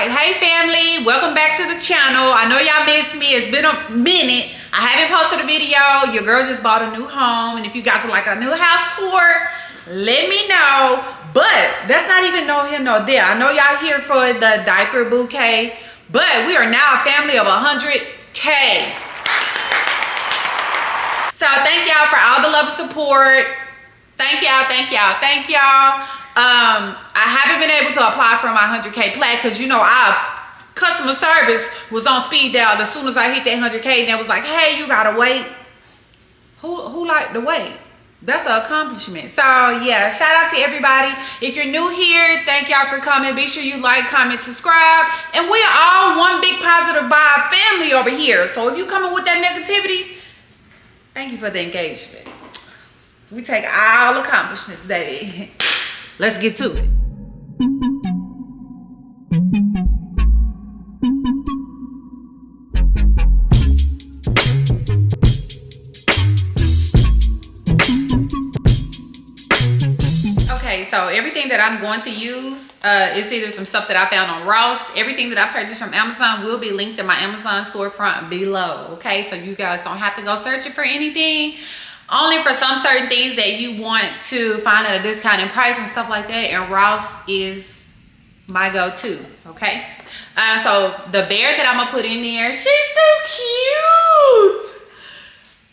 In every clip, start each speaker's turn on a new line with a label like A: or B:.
A: right, hey family, welcome back to the channel. I know y'all missed me. It's been a minute. I haven't posted a video. Your girl just bought a new home, and if you guys would like a new house tour, let me know. But that's not even no here nor there. I know y'all here for the diaper bouquet, but we are now a family of 100K. So thank y'all for all the love and support. Thank y'all, thank y'all, thank y'all. I haven't been able to apply for my 100K plaque because, you know, our customer service was on speed dial as soon as I hit that 100K, and they was like, hey, you gotta wait. Who like to wait? That's an accomplishment. So yeah, shout out to everybody. If you're new here, thank y'all for coming. Be sure you like, comment, subscribe. And we are all one big positive vibe family over here. So if you coming with that negativity, thank you for the engagement. We take all accomplishments, baby. Let's get to it. Okay, so everything that I'm going to use is either some stuff that I found on Ross. Everything that I purchased from Amazon will be linked in my Amazon storefront below. Okay, so you guys don't have to go searching for anything. Only for some certain things that you want to find at a discounted price and stuff like that, and Ross is my go-to. Okay, so the bear that I'm gonna put in there, she's so cute.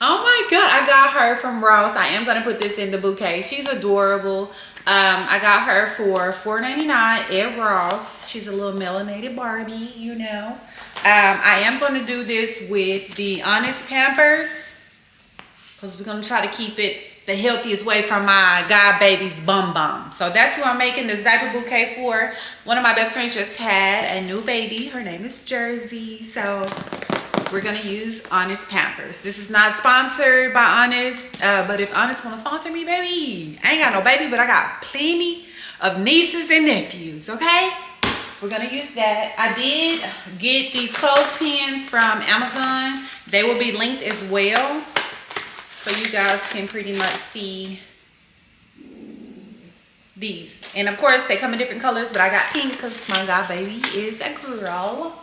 A: Oh my god, I got her from Ross. I am gonna put this in the bouquet. She's adorable. I got her for $4.99 at Ross. She's a little melanated Barbie, you know. I am gonna do this with the Honest Pampers, because we're going to try to keep it the healthiest way from my god baby's bum bum. So that's who I'm making this diaper bouquet for. One of my best friends just had a new baby. Her name is Jersey. So we're going to use Honest Pampers. This is not sponsored by Honest. But if Honest want to sponsor me, baby. I ain't got no baby, but I got plenty of nieces and nephews, okay? We're going to use that. I did get these clothespins from Amazon. They will be linked as well, so you guys can pretty much see these. And of course, they come in different colors, but I got pink because my god baby is a girl.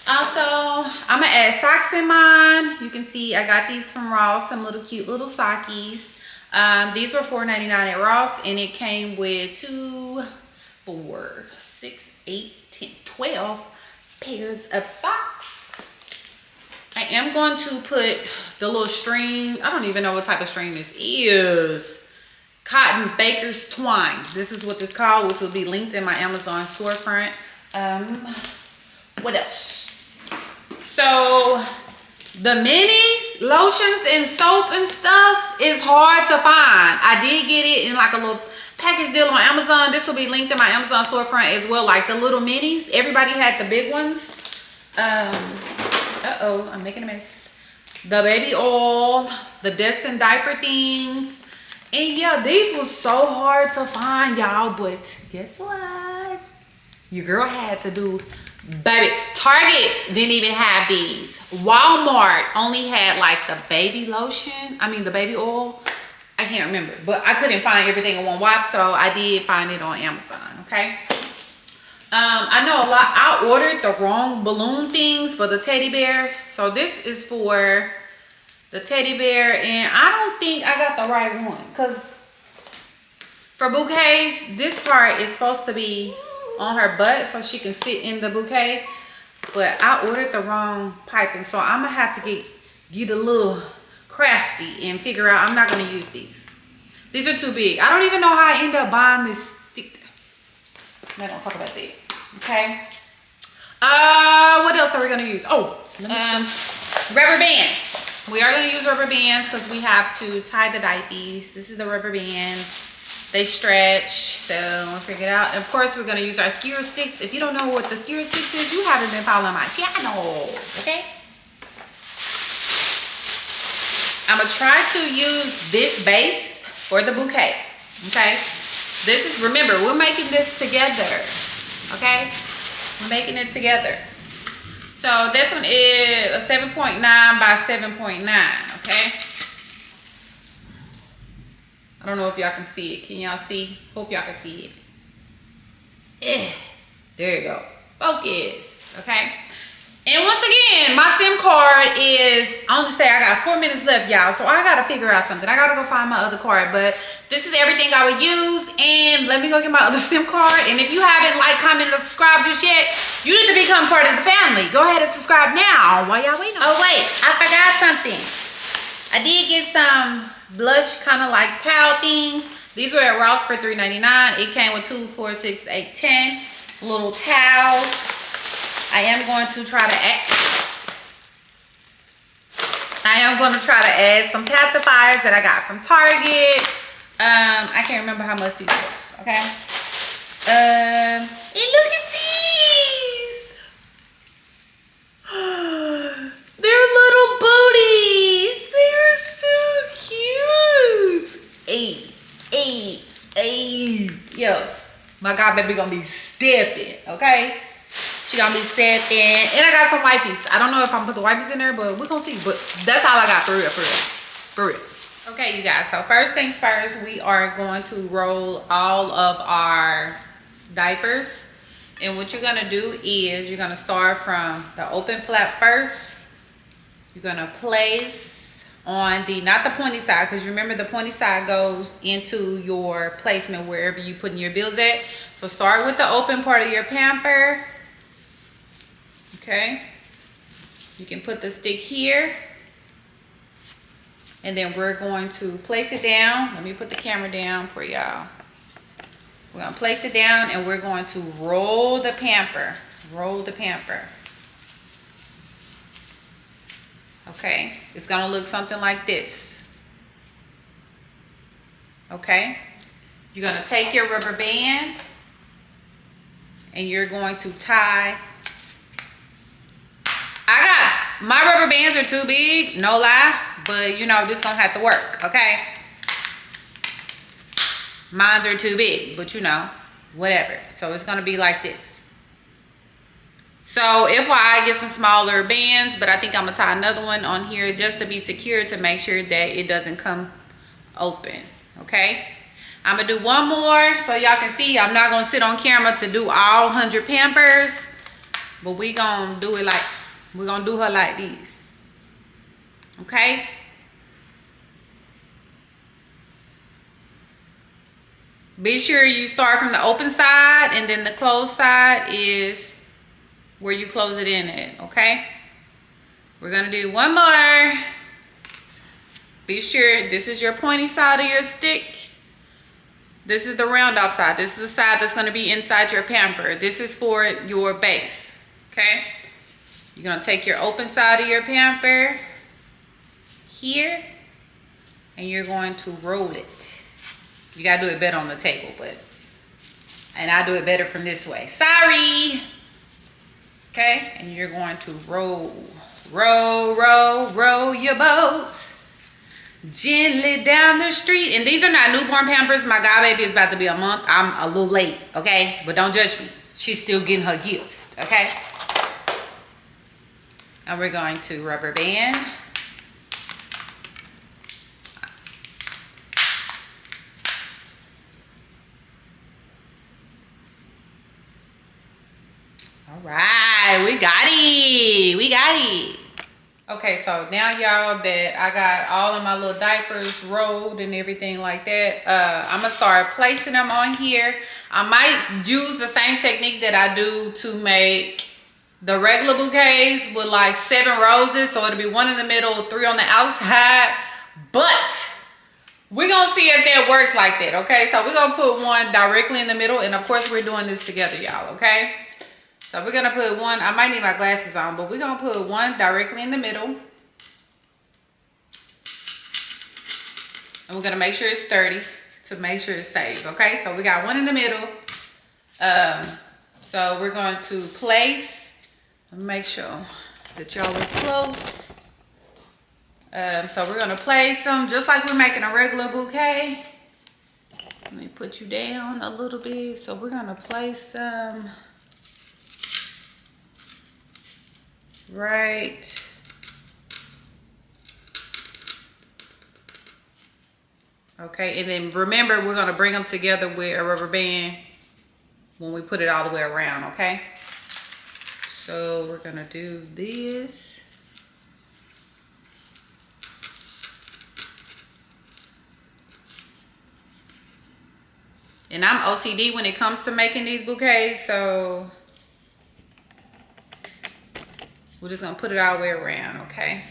A: Also, I'm gonna add socks in mine. You can see I got these from Ross, some little cute little sockies. These were $4.99 at Ross, and it came with 2, 4, 6, 8, 10, 12 pairs of socks. I am going to put the little string. I don't even know what type of string this is. Cotton Baker's Twine. This is what it's called, which will be linked in my Amazon storefront. What else? So the minis, lotions, and soap and stuff is hard to find. I did get it in like a little package deal on Amazon. This will be linked in my Amazon storefront as well. Like the little minis. Everybody had the big ones. Uh-oh, I'm making a mess. The baby oil, the Destin diaper things. And yeah, these was so hard to find, y'all. But guess what? Your girl had to do, baby. Target didn't even have these. Walmart only had like the baby lotion. I mean, the baby oil. I can't remember. But I couldn't find everything in one wipe, so I did find it on Amazon, okay? I know a lot. I ordered the wrong balloon things for the teddy bear. So this is for the teddy bear, and I don't think I got the right one. Because for bouquets, this part is supposed to be on her butt so she can sit in the bouquet. But I ordered the wrong piping. So I'm going to have to get a little crafty and figure out. I'm not going to use these. These are too big. I don't even know how I ended up buying this stick. I don't talk about that. Okay. What else are we gonna use? Oh, rubber bands. We are gonna use rubber bands because we have to tie the diapers. This is the rubber bands. They stretch, so we'll figure it out. And of course, we're gonna use our skewer sticks. If you don't know what the skewer sticks is, you haven't been following my channel. Okay. I'm gonna try to use this base for the bouquet. Okay. This is, remember, we're making this together, okay? We're making it together. So this one is a 7.9 by 7.9, okay? I don't know if y'all can see it. Can y'all see? Hope y'all can see it. There you go. Focus. Okay. And once again, my SIM card is, I only say I got 4 minutes left, y'all. So I gotta figure out something. I gotta go find my other card. But this is everything I would use. And let me go get my other SIM card. And if you haven't liked, commented, or subscribed just yet, you need to become part of the family. Go ahead and subscribe now while y'all waiting. Oh wait, I forgot something. I did get some blush kind of like towel things. These were at Ross for $3.99. It came with 2, 4, 6, 8, 10 little towels. I am going to try to add some pacifiers that I got from Target. I can't remember how much these were, okay? And look at these. They're little booties. They're so cute. Hey. Yo, my God, baby gonna be stepping, okay? She gonna be stepping. And I got some wipes. I don't know if I'm gonna put the wipes in there, but we're gonna see. But that's all I got, for real. Okay, you guys, so first things first, we are going to roll all of our diapers. And what you're gonna do is you're gonna start from the open flap first. You're gonna place on the, not the pointy side, because remember the pointy side goes into your placement wherever you putting your bills at. So start with the open part of your pamper. Okay, you can put the stick here, and then we're going to place it down. Let me put the camera down for y'all. We're gonna place it down and we're going to roll the pamper. Okay, it's gonna look something like this. Okay, you're gonna take your rubber band and you're going to tie. My rubber bands are too big, no lie, but you know, this gonna have to work, okay? Mines are too big, but you know, whatever. So it's gonna be like this. So FYI, I get some smaller bands, but I think I'm gonna tie another one on here just to be secure, to make sure that it doesn't come open, okay? I'm gonna do one more so y'all can see. I'm not gonna sit on camera to do all 100 pampers, but we gonna do it like, we're gonna do her like this, okay? Be sure you start from the open side, and then the closed side is where you close it in at, okay? We're gonna do one more. Be sure this is your pointy side of your stick. This is the round off side. This is the side that's gonna be inside your pamper. This is for your base, okay? You're gonna take your open side of your pamper here, and you're going to roll it. You gotta do it better on the table, and I do it better from this way. Sorry. Okay, and you're going to roll your boat gently down the street. And these are not newborn pampers. My god baby is about to be a month. I'm a little late, okay? But don't judge me. She's still getting her gift, okay? And we're going to rubber band. All right, we got it. Okay, so now y'all that I got all of my little diapers rolled and everything like that, I'm gonna start placing them on here. I might use the same technique that I do to make the regular bouquets with like 7 roses. So it'll be 1 in the middle, 3 on the outside. But we're gonna see if that works like that, okay? So we're gonna put 1 directly in the middle, and of course we're doing this together, y'all, okay? So we're gonna put 1, I might need my glasses on, but we're gonna put 1 directly in the middle. And we're gonna make sure it's sturdy to make sure it stays, okay? So we got 1 in the middle. So we're going to place, make sure that y'all are close. So we're gonna place them just like we're making a regular bouquet. Let me put you down a little bit. So we're gonna place them right okay, and then remember we're going to bring them together with a rubber band when we put it all the way around, okay? So we're gonna do this. And I'm OCD when it comes to making these bouquets, so we're just gonna put it all the way around, okay?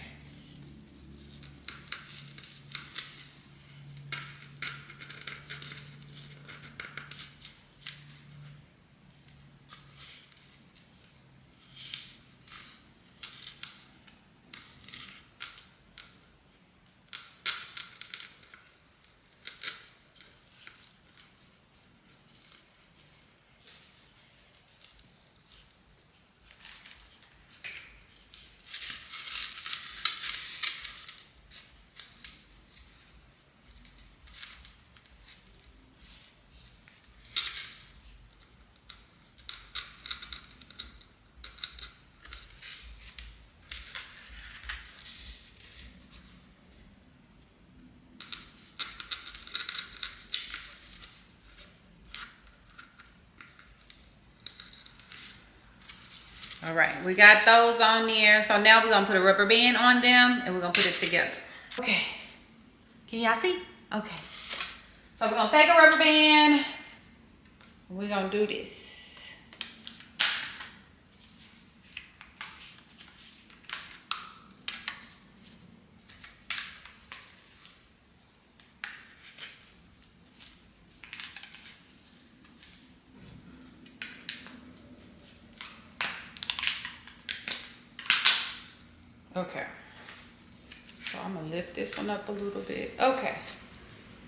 A: All right, we got those on there. So now we're gonna put a rubber band on them and we're gonna put it together. Okay, can y'all see? Okay, so we're gonna take a rubber band. We're gonna do this. Okay, so I'm gonna lift this one up a little bit. Okay,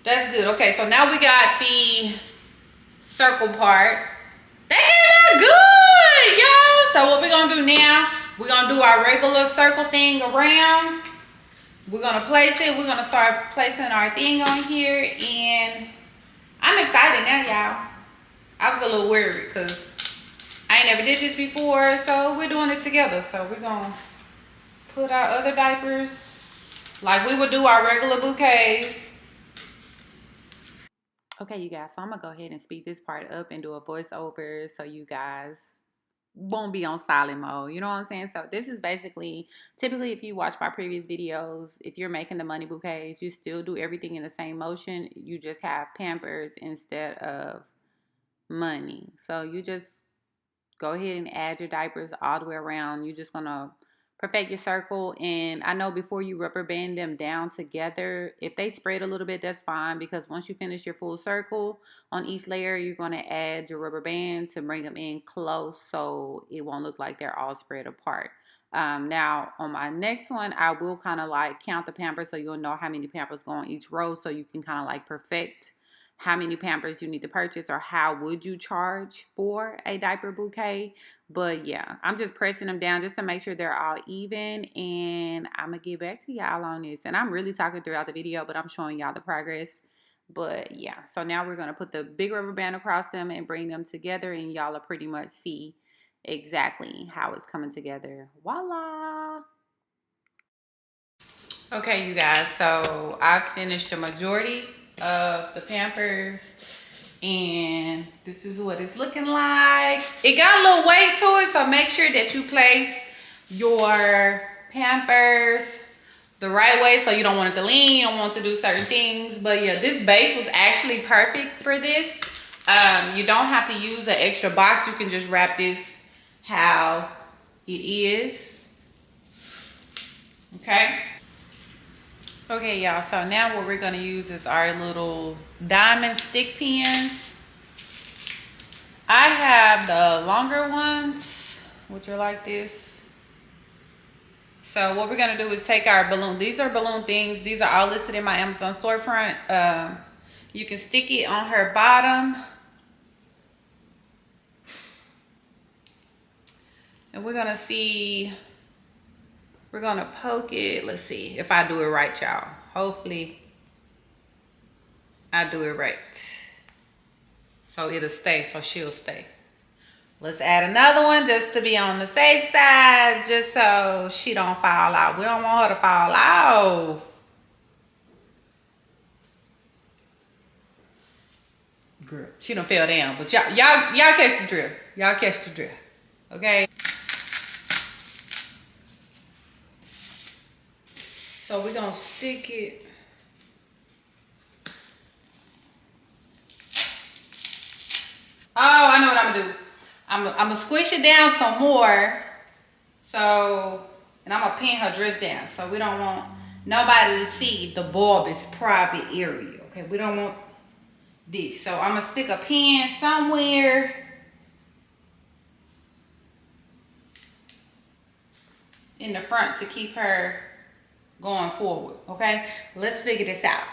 A: that's good. Okay, so now we got the circle part. That came out good, y'all. So what we're gonna do now, we're gonna do our regular circle thing around. We're gonna place it. We're gonna start placing our thing on here, and I'm excited now, y'all. I was a little worried because I ain't never did this before, so we're doing it together. So we're gonna put our other diapers like we would do our regular bouquets. Okay, you guys, so I'm gonna go ahead and speed this part up and do a voiceover so you guys won't be on silent mode. You know what I'm saying? So this is basically, typically if you watch my previous videos, if you're making the money bouquets, you still do everything in the same motion. You just have Pampers instead of money. So you just go ahead and add your diapers all the way around. You're just gonna perfect your circle. And I know before you rubber band them down together, if they spread a little bit, that's fine, because once you finish your full circle on each layer, you're going to add your rubber band to bring them in close so it won't look like they're all spread apart. Now on my next one, I will kind of like count the Pampers so you'll know how many Pampers go on each row, so you can kind of like perfect how many Pampers you need to purchase or how would you charge for a diaper bouquet. But yeah, I'm just pressing them down just to make sure they're all even, and I'm gonna get back to y'all on this. And I'm really talking throughout the video, but I'm showing y'all the progress. But yeah, so now we're gonna put the big rubber band across them and bring them together, and y'all will pretty much see exactly how it's coming together. Voila! Okay, you guys, so I finished the majority of the Pampers, and this is what it's looking like. It got a little weight to it, so make sure that you place your Pampers the right way, so you don't want it to lean, you don't want to do certain things. But yeah, this base was actually perfect for this. You don't have to use an extra box. You can just wrap this how it is. Okay. Okay, y'all, so now what we're going to use is our little diamond stick pins. I have the longer ones, which are like this. So what we're going to do is take our balloon. These are balloon things. These are all listed in my Amazon storefront. You can stick it on her bottom. And we're going to see... We're going to poke it. Let's see if I do it right, y'all. Hopefully, I do it right. So it'll stay, so she'll stay. Let's add another one just to be on the safe side, just so she don't fall out. We don't want her to fall off. girl. She done fell down, but y'all catch the drill. Y'all catch the drill, okay? So we're gonna stick it. Oh, I know what I'm gonna do. I'm gonna squish it down some more. So, and I'm gonna pin her dress down. So we don't want nobody to see the Barbie's private area. Okay, we don't want this. So I'm gonna stick a pin somewhere in the front to keep her going forward. Okay, let's figure this out.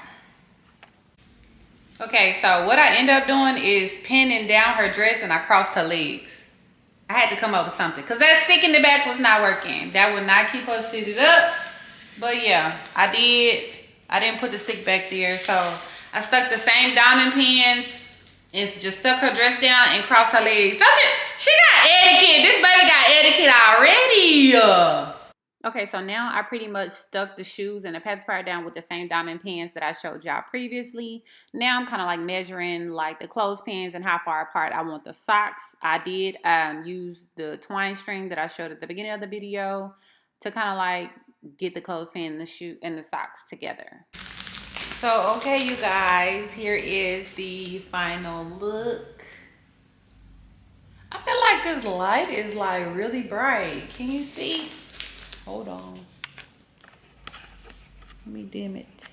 A: Okay, so what I end up doing is pinning down her dress and I crossed her legs. I had to come up with something because that stick in the back was not working. That would not keep her seated up. But yeah, I didn't put the stick back there. So I stuck the same diamond pins and just stuck her dress down and crossed her legs. She got etiquette. This baby got etiquette already. Okay, so now I pretty much stuck the shoes and the pacifier down with the same diamond pins that I showed y'all previously. Now I'm kind of like measuring like the clothespins and how far apart I want the socks. I did use the twine string that I showed at the beginning of the video to kind of like get the clothespin and the shoe and the socks together. So, okay, you guys, here is the final look. I feel like this light is like really bright. Can you see? Hold on. Let me dim it.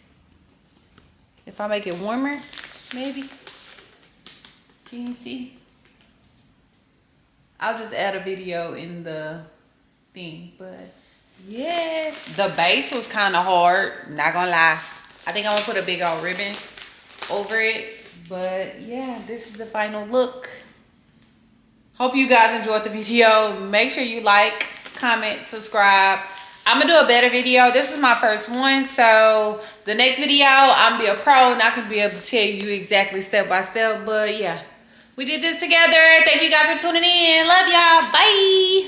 A: If I make it warmer, maybe. Can you see? I'll just add a video in the thing, but yes. The base was kind of hard, not gonna lie. I think I'm gonna put a big old ribbon over it, but yeah, this is the final look. Hope you guys enjoyed the video. Make sure you like, comment, subscribe. I'm gonna do a better video. This is my first one, so the next video I'm gonna be a pro and I can be able to tell you exactly step by step. But yeah, we did this together. Thank you guys for tuning in. Love y'all. Bye.